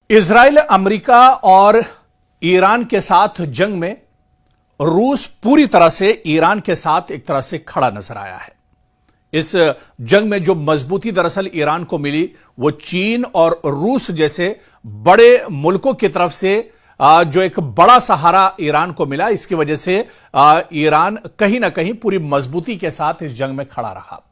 Israel, America और Iran के साथ जंग में रूस पूरी तरह से ईरान के साथ एक तरह से खड़ा नजर आया है। इस जंग में जो मजबूती दरअसल ईरान को मिली वो चीन और रूस जैसे बड़े मुल्कों की तरफ से जो एक बड़ा सहारा ईरान को मिला, इसकी वजह से ईरान कहीं ना कहीं पूरी मजबूती के साथ इस जंग में खड़ा रहा।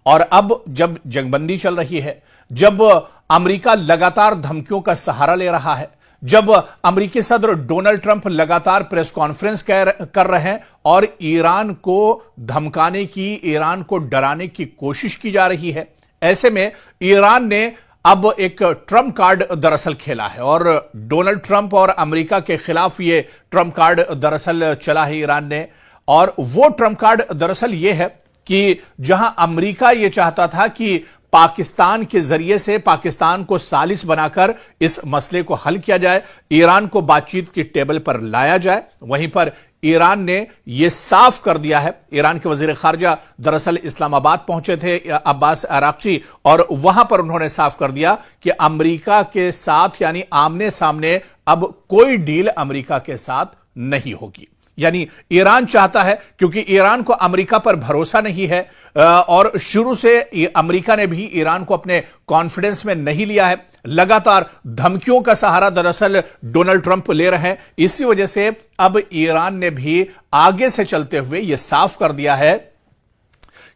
और अब जब जंगबंदी चल रही है, जब अमेरिका लगातार धमकियों का सहारा ले रहा है, जब अमेरिकी सदर डोनाल्ड ट्रंप लगातार प्रेस कॉन्फ्रेंस कर रहे हैं और ईरान को धमकाने की, ईरान को डराने की कोशिश की जा रही है, ऐसे में ईरान ने अब एक ट्रंप कार्ड दरअसल खेला है और डोनाल्ड ट्रंप और अमेरिका के खिलाफ ये ट्रंप कार्ड दरअसल चला है ईरान ने। और वो ट्रंप कार्ड दरअसल ये है कि जहां अमेरिका ये चाहता था कि पाकिस्तान के जरिए से पाकिस्तान को सालिस बनाकर इस मसले को हल किया जाए, ईरान को बातचीत की टेबल पर लाया जाए, वहीं पर ईरान ने यह साफ कर दिया है। ईरान के वजीर खारजा दरअसल इस्लामाबाद पहुंचे थे, अब्बास अराक्ची, और वहां पर उन्होंने साफ कर दिया कि अमेरिका के साथ यानी आमने सामने अब कोई डील अमेरिका के साथ नहीं होगी। यानी ईरान चाहता है, क्योंकि ईरान को अमेरिका पर भरोसा नहीं है और शुरू से अमेरिका ने भी ईरान को अपने कॉन्फिडेंस में नहीं लिया है, लगातार धमकियों का सहारा दरअसल डोनाल्ड ट्रंप ले रहे हैं। इसी वजह से अब ईरान ने भी आगे से चलते हुए यह साफ कर दिया है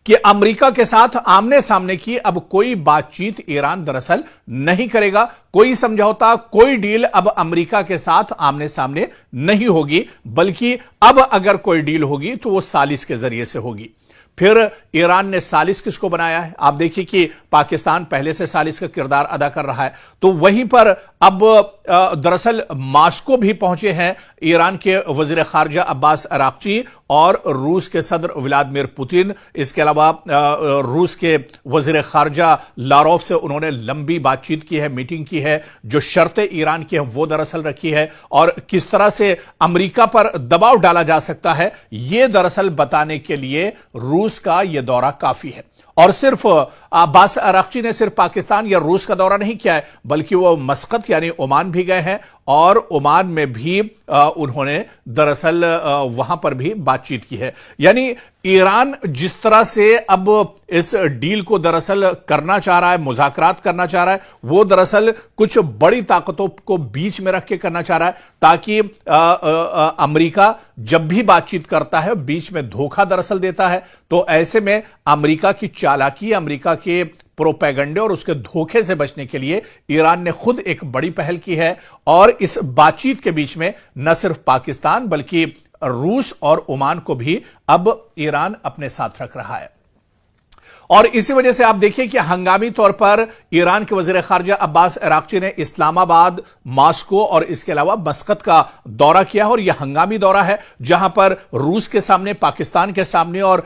कि अमेरिका के साथ आमने सामने की अब कोई बातचीत ईरान दरअसल नहीं करेगा, कोई समझौता, कोई डील अब अमेरिका के साथ आमने सामने नहीं होगी, बल्कि अब अगर कोई डील होगी तो वो सालिस के जरिए से होगी। फिर ईरान ने सालिस किसको बनाया है? आप देखिए कि पाकिस्तान पहले से सालिस का किरदार अदा कर रहा है, तो वहीं पर अब दरअसल मास्को भी पहुंचे हैं ईरान के वजीर खारजा अब्बास अराक्ची और रूस के सदर व्लादिमीर पुतिन। इसके अलावा रूस के वजीर खारजा लारोव से उन्होंने लंबी बातचीत की है, मीटिंग की है, जो शर्तें ईरान की हैं वो दरअसल रखी है और किस तरह से अमेरिका पर दबाव डाला जा सकता है, यह दरअसल बताने के लिए रूस का यह दौरा काफी है। और सिर्फ अब्बास अराक्ची ने सिर्फ पाकिस्तान या रूस का दौरा नहीं किया है, बल्कि वो मस्कत यानी ओमान भी गए हैं और ओमान में भी उन्होंने दरअसल वहां पर भी बातचीत की है। यानी ईरान जिस तरह से अब इस डील को दरअसल करना चाह रहा है, मुज़ाकरात करना चाह रहा है, वो दरअसल कुछ बड़ी ताकतों को बीच में रख के करना चाह रहा है, ताकि अमेरिका जब भी बातचीत करता है बीच में धोखा दरअसल देता है, तो ऐसे में अमेरिका की चालाकी, अमेरिका के प्रोपेगेंडे और उसके धोखे से बचने के लिए ईरान ने खुद एक बड़ी पहल की है और इस बातचीत के बीच में न सिर्फ पाकिस्तान बल्कि रूस और ओमान को भी अब ईरान अपने साथ रख रहा है। और इसी वजह से आप देखिए कि हंगामी तौर पर ईरान के वजीर खारजा अब्बास अराक्ची ने इस्लामाबाद, मास्को और इसके अलावा मस्कत का दौरा किया है और यह हंगामी दौरा है, जहां पर रूस के सामने, पाकिस्तान के सामने और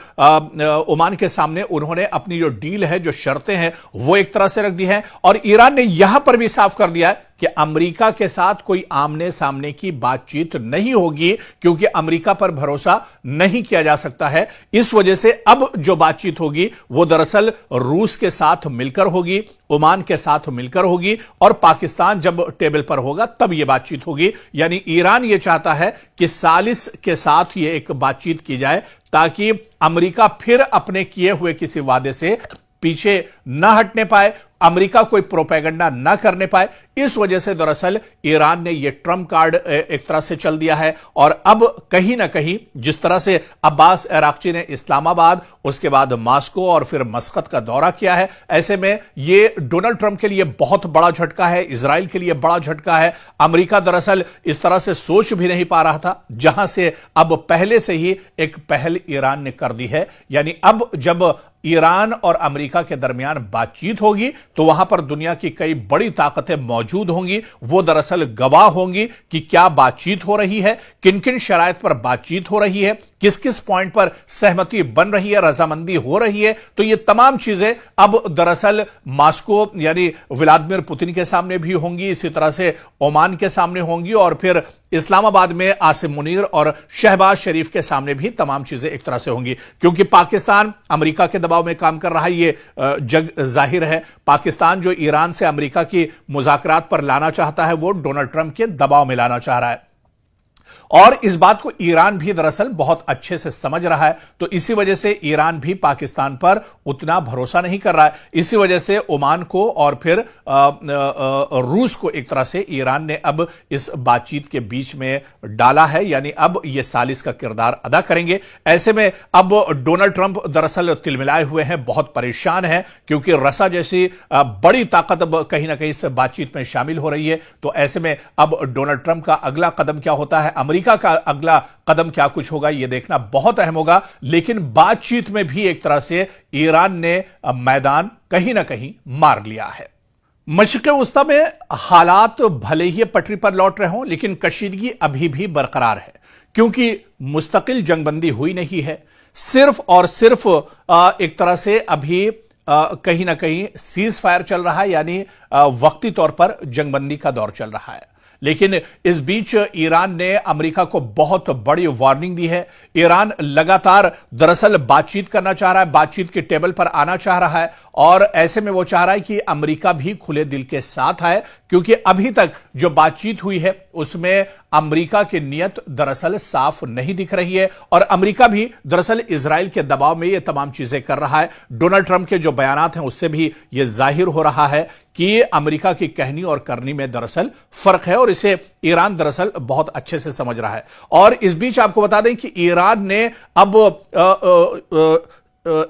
ओमान के सामने उन्होंने अपनी जो डील है, जो शर्तें हैं, वो एक तरह से रख दी हैं। और ईरान ने यहां पर भी साफ कर दिया है कि अमेरिका के साथ कोई आमने सामने की बातचीत नहीं होगी, क्योंकि अमेरिका पर भरोसा नहीं किया जा सकता है। इस वजह से अब जो बातचीत होगी वो दरअसल रूस के साथ मिलकर होगी, ओमान के साथ मिलकर होगी और पाकिस्तान जब टेबल पर होगा तब यह बातचीत होगी। यानी ईरान यह चाहता है कि सालिस के साथ यह एक बातचीत की जाए, ताकि अमेरिका फिर अपने किए हुए किसी वादे से पीछे न हटने पाए, अमेरिका कोई प्रोपेगेंडा न करने पाए। इस वजह से दरअसल ईरान ने यह ट्रंप कार्ड एक तरह से चल दिया है और अब कहीं ना कहीं जिस तरह से अब्बास अराक्ची ने इस्लामाबाद, उसके बाद मास्को और फिर मस्कत का दौरा किया है, ऐसे में यह डोनाल्ड ट्रंप के लिए बहुत बड़ा झटका है, इजराइल के लिए बड़ा झटका है। अमेरिका दरअसल इस तरह से सोच भी नहीं पा रहा था, जहां से अब पहले से ही एक पहल ईरान ने कर दी है। यानी अब जब ईरान और अमेरिका के दरमियान बातचीत होगी तो वहां पर दुनिया की कई बड़ी ताकतें मौजूद होंगी, वो दरअसल गवाह होंगी कि क्या बातचीत हो रही है, किन किन शराइत पर बातचीत हो रही है, किस किस पॉइंट पर सहमति बन रही है, रजामंदी हो रही है। तो ये तमाम चीजें अब दरअसल मास्को यानी व्लादिमीर पुतिन के सामने भी होंगी, इसी तरह से ओमान के सामने होंगी और फिर इस्लामाबाद में आसिम मुनीर और शहबाज शरीफ के सामने भी तमाम चीजें एक तरह से होंगी, क्योंकि पाकिस्तान अमेरिका के दबाव में काम कर रहा है, ये जग जाहिर है। पाकिस्तान जो ईरान से अमेरिका की मुज़ाकरात पर लाना चाहता है, वो डोनाल्ड ट्रंप के दबाव में लाना चाह रहा है, और इस बात को ईरान भी दरअसल बहुत अच्छे से समझ रहा है। तो इसी वजह से ईरान भी पाकिस्तान पर उतना भरोसा नहीं कर रहा है। इसी वजह से ओमान को और फिर रूस को एक तरह से ईरान ने अब इस बातचीत के बीच में डाला है, यानी अब ये सालिस का किरदार अदा करेंगे। ऐसे में अब डोनाल्ड ट्रंप दरअसल तिलमिलाए हुए हैं, बहुत परेशान है, क्योंकि रसा जैसी बड़ी ताकत अब कहीं ना कहीं इस बातचीत में शामिल हो रही है। तो ऐसे में अब डोनाल्ड ट्रंप का अगला कदम क्या होता है, अमेरिका का अगला कदम क्या कुछ होगा, यह देखना बहुत अहम होगा। लेकिन बातचीत में भी एक तरह से ईरान ने मैदान कहीं ना कहीं मार लिया है। मशरिक़ वस्ता में हालात भले ही पटरी पर लौट रहे हों, लेकिन कशीदगी अभी भी बरकरार है, क्योंकि मुस्तकिल जंगबंदी हुई नहीं है। सिर्फ और सिर्फ एक तरह से अभी कहीं ना कहीं सीज फायर चल रहा है, यानी वक्ती तौर पर जंगबंदी का दौर चल रहा है। लेकिन इस बीच ईरान ने अमेरिका को बहुत बड़ी वार्निंग दी है। ईरान लगातार दरअसल बातचीत करना चाह रहा है, बातचीत के टेबल पर आना चाह रहा है, और ऐसे में वो चाह रहा है कि अमेरिका भी खुले दिल के साथ आए, क्योंकि अभी तक जो बातचीत हुई है उसमें अमेरिका की नीयत दरअसल साफ नहीं दिख रही है, और अमेरिका भी दरअसल इजराइल के दबाव में ये तमाम चीजें कर रहा है। डोनाल्ड ट्रंप के जो बयानात हैं उससे भी यह जाहिर हो रहा है कि अमेरिका की कहनी और करनी में दरअसल फर्क है, और इसे ईरान दरअसल बहुत अच्छे से समझ रहा है। और इस बीच आपको बता दें कि ईरान ने अब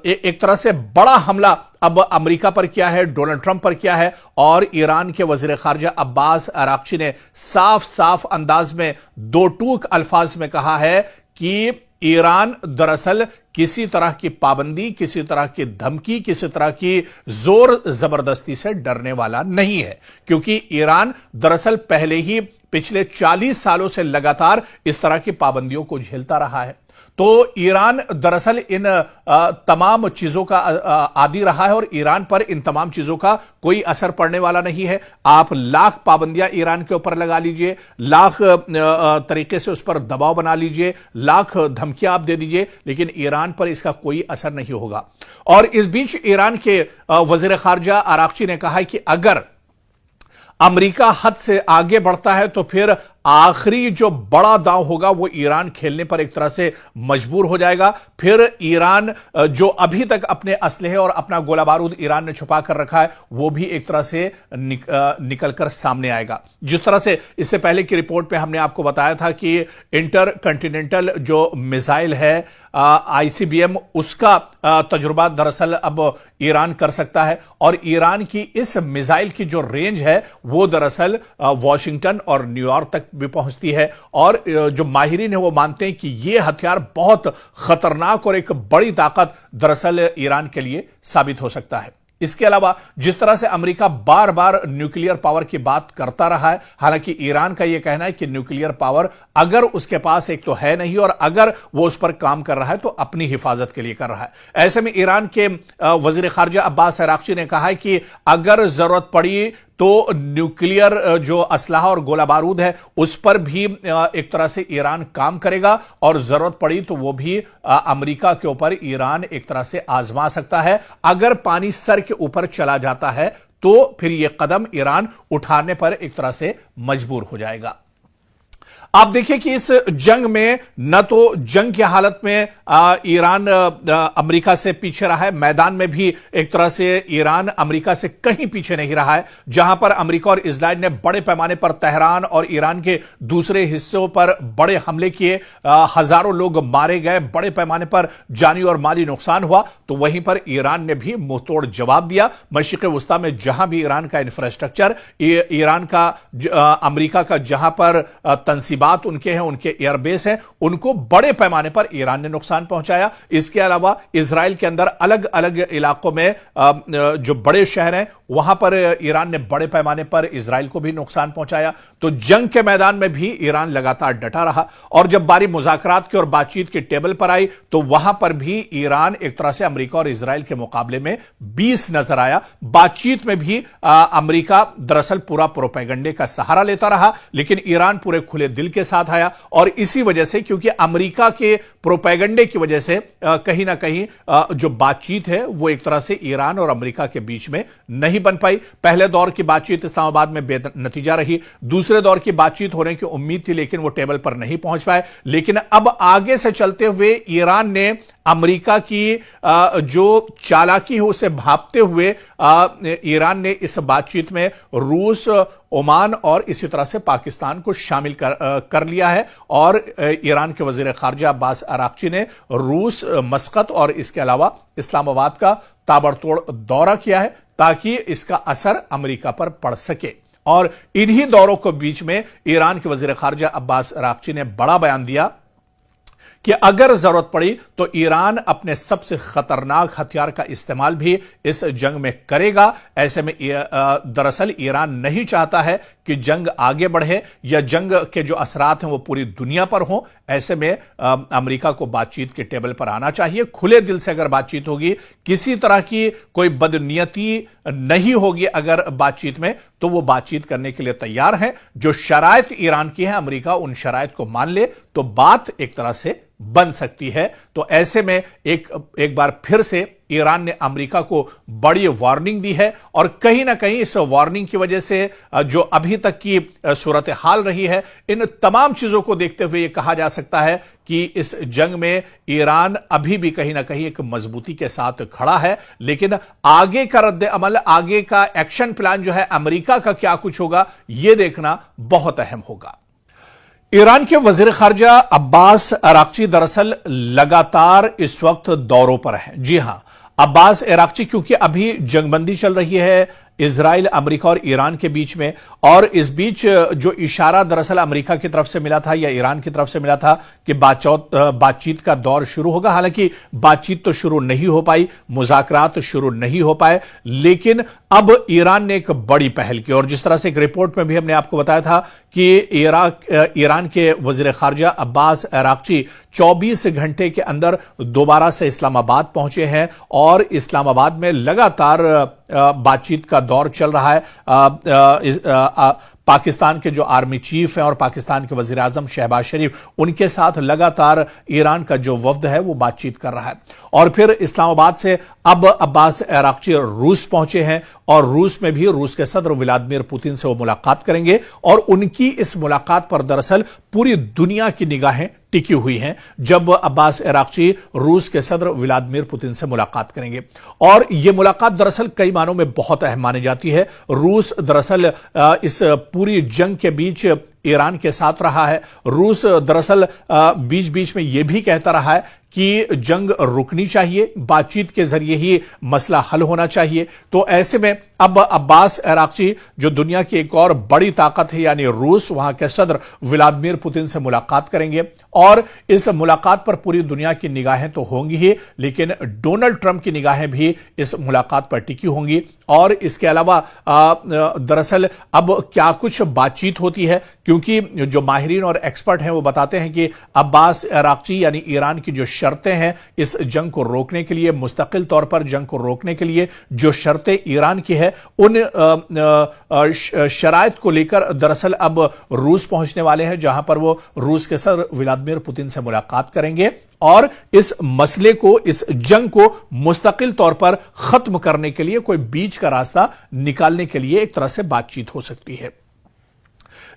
एक तरह से बड़ा हमला अब अमेरिका पर किया है, डोनाल्ड ट्रंप पर किया है, और ईरान के वजीर खारजा अब्बास अराक्ची ने साफ साफ अंदाज में दो टूक अल्फाज में कहा है कि ईरान दरअसल किसी तरह की पाबंदी, किसी तरह की धमकी, किसी तरह की जोर जबरदस्ती से डरने वाला नहीं है, क्योंकि ईरान दरअसल पहले ही पिछले 40 सालों से लगातार इस तरह की पाबंदियों को झेलता रहा है। तो ईरान दरअसल इन तमाम चीजों का आदी रहा है, और ईरान पर इन तमाम चीजों का कोई असर पड़ने वाला नहीं है। आप लाख पाबंदियां ईरान के ऊपर लगा लीजिए, लाख तरीके से उस पर दबाव बना लीजिए, लाख धमकियां आप दे दीजिए, लेकिन ईरान पर इसका कोई असर नहीं होगा। और इस बीच ईरान के वजीर खारजा अराक्ची ने कहा है कि अगर अमेरिका हद से आगे बढ़ता है तो फिर आखिरी जो बड़ा दांव होगा वो ईरान खेलने पर एक तरह से मजबूर हो जाएगा। फिर ईरान जो अभी तक अपने असलहे और अपना गोला बारूद ईरान ने छुपा कर रखा है वो भी एक तरह से निकलकर सामने आएगा। जिस तरह से इससे पहले की रिपोर्ट में हमने आपको बताया था कि इंटर कॉन्टिनेंटल जो मिसाइल है आईसीबीएम, उसका तजुर्बा दरअसल अब ईरान कर सकता है, और ईरान की इस मिसाइल की जो रेंज है वो दरअसल वॉशिंगटन और न्यूयॉर्क तक भी पहुंचती है। और जो माहिरीन है वो मानते हैं कि यह हथियार बहुत खतरनाक और एक बड़ी ताकत दरअसल ईरान के लिए साबित हो सकता है। इसके अलावा जिस तरह से अमेरिका बार बार न्यूक्लियर पावर की बात करता रहा है, हालांकि ईरान का यह कहना है कि न्यूक्लियर पावर अगर उसके पास एक तो है नहीं, और अगर वो उस पर काम कर रहा है तो अपनी हिफाजत के लिए कर रहा है। ऐसे में ईरान के वजीर खारजा अब्बास अराक्ची ने कहा है कि अगर जरूरत पड़ी तो न्यूक्लियर जो असलाहा और गोला बारूद है उस पर भी एक तरह से ईरान काम करेगा, और जरूरत पड़ी तो वो भी अमेरिका के ऊपर ईरान एक तरह से आजमा सकता है। अगर पानी सर के ऊपर चला जाता है तो फिर यह कदम ईरान उठाने पर एक तरह से मजबूर हो जाएगा। आप देखिए कि इस जंग में न तो जंग की हालत में ईरान अमेरिका से पीछे रहा है, मैदान में भी एक तरह से ईरान अमेरिका से कहीं पीछे नहीं रहा है। जहां पर अमेरिका और इजराइल ने बड़े पैमाने पर तेहरान और ईरान के दूसरे हिस्सों पर बड़े हमले किए, हजारों लोग मारे गए, बड़े पैमाने पर जानी और माली नुकसान हुआ, तो वहीं पर ईरान ने भी मुंहतोड़ जवाब दिया। मशरिक़ वस्ता में जहां भी ईरान का इंफ्रास्ट्रक्चर, ईरान का अमेरिका का जहां पर तंसीबात उनके हैं, उनके एयरबेस हैं, उनको बड़े पैमाने पर ईरान ने नुकसान पहुंचाया। इसके अलावा इजराइल के अंदर अलग अलग इलाकों में जो बड़े शहर हैं वहां पर ईरान ने बड़े पैमाने पर इजराइल को भी नुकसान पहुंचाया। तो जंग के मैदान में भी ईरान लगातार डटा रहा, और जब बारी मुज़ाकरात की और बातचीत के टेबल पर आई तो वहां पर भी ईरान एक तरह से अमेरिका और इजराइल के मुकाबले में 20 नजर आया। बातचीत में भी अमेरिका दरअसल पूरा प्रोपेगेंडे का सहारा लेता रहा, लेकिन ईरान पूरे खुले दिल के साथ आया। और इसी वजह से, क्योंकि अमेरिका के प्रोपेगेंडे की वजह से कहीं ना कहीं जो बातचीत है वो एक तरह से ईरान और अमेरिका के बीच में नहीं बन पाई। पहले दौर की बातचीत इस्लामाबाद में बेनतीजा रही, दूसरे दौर की बातचीत होने की उम्मीद थी लेकिन वो टेबल पर नहीं पहुंच पाए। लेकिन अब आगे से चलते हुए ईरान ने अमेरिका की जो चालाकी है उसे भांपते हुए ईरान ने इस बातचीत में रूस, ओमान और इसी तरह से पाकिस्तान को शामिल कर लिया है। और ईरान के वजीर खारजा अब्बास अराक्ची ने रूस, मस्कत और इसके अलावा इस्लामाबाद का ताबड़तोड़ दौरा किया है ताकि इसका असर अमेरिका पर पड़ सके। और इन्हीं दौरों के बीच में ईरान के वजीर खारजा अब्बास अराक्ची ने बड़ा बयान दिया कि अगर जरूरत पड़ी तो ईरान अपने सबसे खतरनाक हथियार का इस्तेमाल भी इस जंग में करेगा। ऐसे में दरअसल ईरान नहीं चाहता है कि जंग आगे बढ़े या जंग के जो असरात हैं वो पूरी दुनिया पर हों। ऐसे में अमेरिका को बातचीत के टेबल पर आना चाहिए। खुले दिल से अगर बातचीत होगी, किसी तरह की कोई बदनीयती नहीं होगी अगर बातचीत में, तो वो बातचीत करने के लिए तैयार है। जो शराइत ईरान की है, अमेरिका उन शराइत को मान ले तो बात एक तरह से बन सकती है। तो ऐसे में एक बार फिर से ईरान ने अमेरिका को बड़ी वार्निंग दी है। और कहीं ना कहीं इस वार्निंग की वजह से जो अभी तक की सूरत हाल रही है, इन तमाम चीजों को देखते हुए यह कहा जा सकता है कि इस जंग में ईरान अभी भी कहीं ना कहीं एक मजबूती के साथ खड़ा है। लेकिन आगे का रद्द अमल, आगे का एक्शन प्लान जो है अमेरिका का क्या कुछ होगा, यह देखना बहुत अहम होगा। ईरान के वजीर खारजा अब्बास अराक्ची दरअसल लगातार इस वक्त दौरों पर हैं। जी हां, अब्बास अराक्ची क्योंकि अभी जंगबंदी चल रही है इजराइल, अमेरिका और ईरान के बीच में, और इस बीच जो इशारा दरअसल अमेरिका की तरफ से मिला था या ईरान की तरफ से मिला था कि बातचीत का दौर शुरू होगा। हालांकि बातचीत तो शुरू नहीं हो पाई, मुज़ाकरात शुरू नहीं हो पाए, लेकिन अब ईरान ने एक बड़ी पहल की। और जिस तरह से एक रिपोर्ट में भी हमने आपको बताया था कि ईरान के वजीर खारजा अब्बास अराक्ची 24 घंटे के अंदर दोबारा से इस्लामाबाद पहुंचे हैं और इस्लामाबाद में लगातार बातचीत का दौर चल रहा है। पाकिस्तान के जो आर्मी चीफ हैं और पाकिस्तान के वजीर आजम शहबाज शरीफ, उनके साथ लगातार ईरान का जो वफ्द है वो बातचीत कर रहा है। और फिर इस्लामाबाद से अब अब्बास अराक्ची रूस पहुंचे हैं और रूस में भी रूस के सदर व्लादिमीर पुतिन से वो मुलाकात करेंगे। और उनकी इस मुलाकात पर दरअसल पूरी दुनिया की निगाहें टिकी हुई हैं जब अब्बास अराक्ची रूस के सदर व्लादिमीर पुतिन से मुलाकात करेंगे। और यह मुलाकात दरअसल कई मानों में बहुत अहम मानी जाती है। रूस दरअसल इस पूरी जंग के बीच ईरान के साथ रहा है। रूस दरअसल बीच बीच में यह भी कहता रहा है कि जंग रुकनी चाहिए, बातचीत के जरिए ही मसला हल होना चाहिए। तो ऐसे में अब अब्बास अराक्ची जो दुनिया की एक और बड़ी ताकत है यानी रूस, वहां के सदर व्लादिमीर पुतिन से मुलाकात करेंगे। और इस मुलाकात पर पूरी दुनिया की निगाहें तो होंगी ही, लेकिन डोनाल्ड ट्रंप की निगाहें भी इस मुलाकात पर टिकी होंगी। और इसके अलावा दरअसल अब क्या कुछ बातचीत होती है, क्योंकि जो माहिरीन और एक्सपर्ट हैं वो बताते हैं कि अब्बास अराक्ची यानी ईरान की जो शर्तें हैं इस जंग को रोकने के लिए, मुस्तकिल तौर पर जंग को रोकने के लिए जो शर्तें ईरान की है, उन शराइत को लेकर दरअसल अब रूस पहुंचने वाले हैं, जहां पर वो रूस के सदर व्लादिमीर पुतिन से मुलाकात करेंगे और इस मसले को, इस जंग को मुस्तकिल तौर पर खत्म करने के लिए कोई बीच का रास्ता निकालने के लिए एक तरह से बातचीत हो सकती है।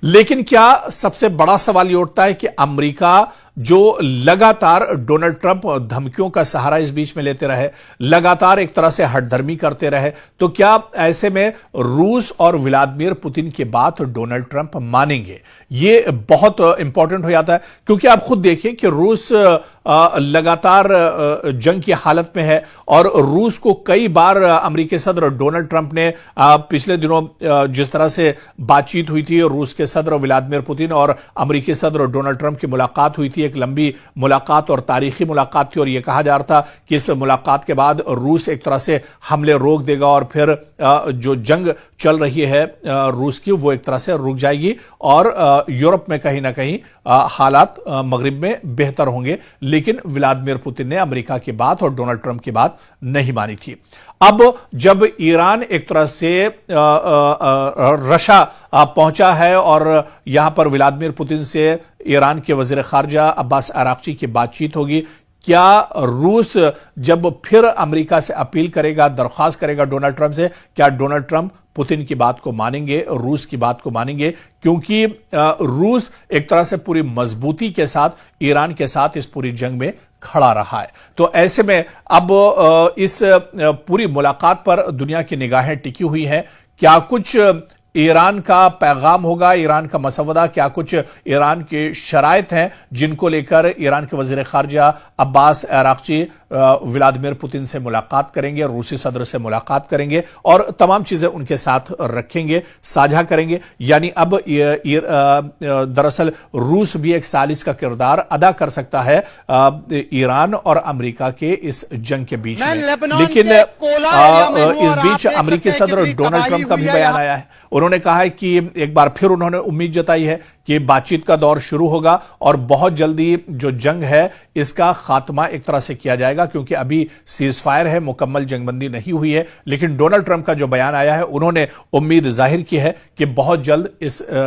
लेकिन क्या सबसे बड़ा सवाल यह उठता है कि अमेरिका जो लगातार डोनाल्ड ट्रंप धमकियों का सहारा इस बीच में लेते रहे, लगातार एक तरह से हठधर्मी करते रहे, तो क्या ऐसे में रूस और व्लादिमीर पुतिन की बात डोनाल्ड ट्रंप मानेंगे? ये बहुत इंपॉर्टेंट हो जाता है, क्योंकि आप खुद देखिए कि रूस लगातार जंग की हालत में है और रूस को कई बार अमेरिकी सदर डोनाल्ड ट्रंप ने पिछले दिनों जिस तरह से बातचीत हुई थी, रूस के सदर व्लादिमीर पुतिन और अमेरिकी सदर डोनाल्ड ट्रंप की मुलाकात हुई थी, एक लंबी मुलाकात और तारीखी मुलाकात थी। और यह कहा जा रहा था कि इस मुलाकात के बाद रूस एक तरह से हमले रोक देगा और फिर जो जंग चल रही है रूस की वो एक तरह से रुक जाएगी और यूरोप में कहीं ना कहीं हालात मगरिब में बेहतर होंगे। लेकिन व्लादिमीर पुतिन ने अमेरिका की बात और डोनाल्ड ट्रंप की बात नहीं मानी थी। अब जब ईरान एक तरह से रशा पहुंचा है और यहां पर व्लादिमीर पुतिन से ईरान के वजीर खारजा अब्बास अराक्ची की बातचीत होगी, क्या रूस जब फिर अमेरिका से अपील करेगा, दरख्वास्त करेगा डोनाल्ड ट्रंप से, क्या डोनाल्ड ट्रंप पुतिन की बात को मानेंगे, रूस की बात को मानेंगे? क्योंकि रूस एक तरह से पूरी मजबूती के साथ ईरान के साथ इस पूरी जंग में खड़ा रहा है। तो ऐसे में अब इस पूरी मुलाकात पर दुनिया की निगाहें टिकी हुई हैं। क्या कुछ ईरान का पैगाम होगा, ईरान का मसवदा, क्या कुछ ईरान के शराइत हैं जिनको लेकर ईरान के वजीर खारजा अब्बास अराक्ची व्लादिमीर पुतिन से मुलाकात करेंगे, रूसी सदर से मुलाकात करेंगे और तमाम चीजें उनके साथ रखेंगे, साझा करेंगे। यानी अब दरअसल रूस भी एक सालिस का किरदार अदा कर सकता है ईरान और अमेरिका के इस जंग के बीच में। लेकिन इस बीच अमेरिकी सदर डोनाल्ड ट्रंप का भी बयान आया है। उन्होंने कहा है कि एक बार फिर उन्होंने उम्मीद जताई है कि बातचीत का दौर शुरू होगा और बहुत जल्दी जो जंग है इसका खात्मा एक तरह से किया जाएगा, क्योंकि अभी सीज फायर है, मुकम्मल जंगबंदी नहीं हुई है। लेकिन डोनाल्ड ट्रंप का जो बयान आया है, उन्होंने उम्मीद जाहिर की है कि बहुत जल्द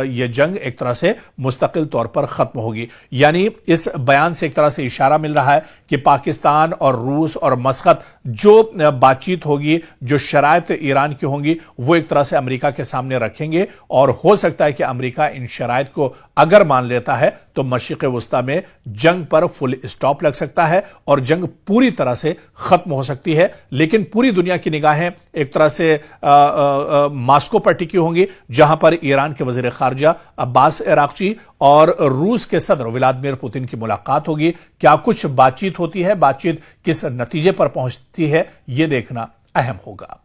ये जंग एक तरह से मुस्तकिल तौर पर खत्म होगी। यानी इस बयान से एक तरह से इशारा मिल रहा है कि पाकिस्तान और रूस और मस्कत जो बातचीत होगी, जो शराइत ईरान की होंगी, वो एक तरह से अमेरिका के सामने रखेंगे और हो सकता है कि अमेरिका इन शराइत को अगर मान लेता है तो मशरिक़ वुस्ता में जंग पर फुल स्टॉप लग सकता है और जंग पूरी तरह से खत्म हो सकती है। लेकिन पूरी दुनिया की निगाहें एक तरह से मास्को पर टिकी होंगी, जहां पर ईरान के वजीर खारजा अब्बास अराक्ची और रूस के सदर व्लादिमीर पुतिन की मुलाकात होगी। क्या कुछ बातचीत होती है, बातचीत किस नतीजे पर पहुंचती है, यह देखना अहम होगा।